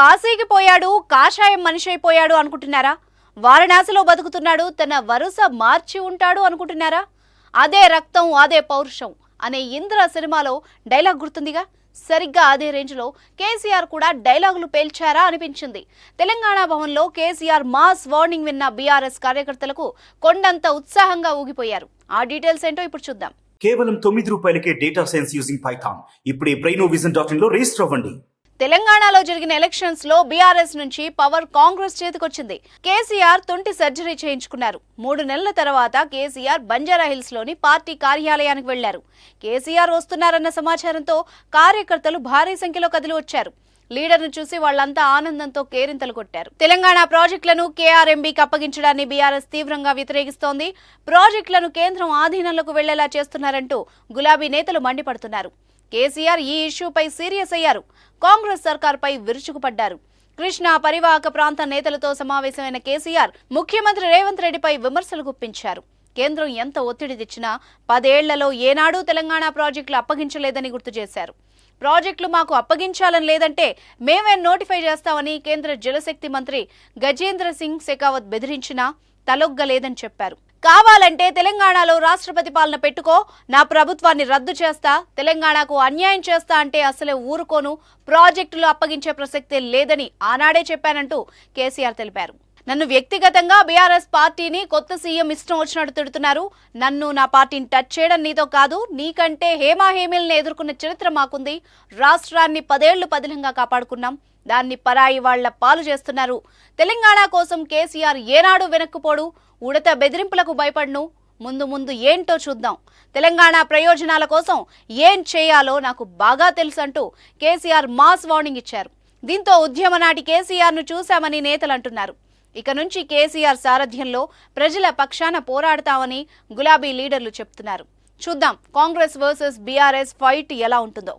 కాశీకి పోయాడు, కాషాయం మనిషి అయిపోయాడు అనుకుంటున్నారా? వారణాసిలో బతుకుతున్నాడు, తన వరుస మార్చి ఉంటాడు అనుకుంటున్నారా? అదే రక్తం, అదే పౌరుషం అనే ఇంద్ర సినిమాలో డైలాగ్ గుర్తుందిగా. సరిగ్గా అదే రేంజ్లో కేసీఆర్ కూడా డైలాగులు పేల్చారా అనిపించింది. తెలంగాణ భవన్లో కేసీఆర్ మాస్ వార్నింగ్ విన్న బీఆర్ఎస్ కార్యకర్తలకు కొండంత ఉత్సాహంగా ఊగిపోయారు. ఆ డీటెయిల్స్ ఏంటో ఇప్పుడు చూద్దాం. కేవలం ₹9కే డేటా సైన్స్ యూజింగ్ పైథాన్. ఇప్పుడే brainovision.in లో రిజిస్టర్ అవ్వండి. తెలంగాణలో జరిగిన ఎలక్షన్స్ లో బీఆర్ఎస్ నుంచి పవర్ కాంగ్రెస్ చేతికొచ్చింది. కేసీఆర్ తొంటి సర్జరీ చేయించుకున్నారు. 3 నెలల తర్వాత కేసీఆర్ బంజారాహిల్స్ లోని పార్టీ కార్యాలయానికి వెళ్లారు. కేసీఆర్ వస్తున్నారన్న సమాచారంతో కార్యకర్తలు భారీ సంఖ్యలో కదిలి వచ్చారు. లీడర్ను చూసి వాళ్లంతా ఆనందంతో కేరింతలు కొట్టారు. తెలంగాణ ప్రాజెక్టులను కేఆర్ఎంబీకి అప్పగించడాన్ని బీఆర్ఎస్ తీవ్రంగా వ్యతిరేకిస్తోంది. ప్రాజెక్టులను కేంద్రం ఆధీనంలోకి వెళ్లేలా చేస్తున్నారంటూ గులాబీ నేతలు మండిపడుతున్నారు. కేసీఆర్ ఈ ఇష్యూపై సీరియస్ అయ్యారు. కాంగ్రెస్ సర్కార్పై విరుచుకుపడ్డారు. కృష్ణా పరివాహక ప్రాంత నేతలతో సమావేశమైన కేసీఆర్ ముఖ్యమంత్రి రేవంత్ రెడ్డిపై విమర్శలు గుప్పించారు. కేంద్రం ఎంత ఒత్తిడి తెచ్చినా 10 ఏళ్లలో ఏనాడూ తెలంగాణ ప్రాజెక్టులు అప్పగించలేదని గుర్తు చేశారు. ప్రాజెక్టులు మాకు అప్పగించాలని లేదంటే మేమే నోటిఫై చేస్తామని కేంద్ర జలశక్తి మంత్రి గజేంద్ర సింగ్ షెకావత్ బెదిరించినా తలొగ్గలేదని చెప్పారు. కావాలంటే తెలంగాణలో రాష్ట్రపతి పాలన పెట్టుకో, నా ప్రభుత్వాన్ని రద్దు చేస్తా, తెలంగాణకు అన్యాయం చేస్తా అంటే అసలే ఊరుకోను, ప్రాజెక్టులు అప్పగించే ప్రసక్తే లేదని ఆనాడే చెప్పానంటూ కేసీఆర్ తెలిపారు. నన్ను వ్యక్తిగతంగా బీఆర్ఎస్ పార్టీని కొత్త సీఎం ఇష్టం వచ్చినట్టు తిడుతున్నారు. నన్ను, నా పార్టీని టచ్ చేయడం నీతో కాదు. నీకంటే హేమాహేమీలను ఎదుర్కొన్న చరిత్ర మాకుంది. రాష్ట్రాన్ని 10 ఏళ్లు పదిలంగా కాపాడుకున్నాం. దాన్ని పరాయి వాళ్ల పాలు చేస్తున్నారు. తెలంగాణ కోసం కేసీఆర్ ఏనాడు వెనక్కుపోడు. ఉడత బెదిరింపులకు భయపడను. ముందు ముందు ఏంటో చూద్దాం. తెలంగాణ ప్రయోజనాల కోసం ఏం చేయాలో నాకు బాగా తెలుసంటూ కేసీఆర్ మాస్ వార్నింగ్ ఇచ్చారు. దీంతో ఉద్యమ నాటి కేసీఆర్ను చూశామని నేతలు అంటున్నారు. ఇక నుంచి కేసీఆర్ సారథ్యంలో ప్రజల పక్షాన పోరాడతామని గులాబీ లీడర్లు చెప్తున్నారు. చూద్దాం కాంగ్రెస్ వర్సెస్ బీఆర్ఎస్ ఫైట్ ఎలా ఉంటుందో.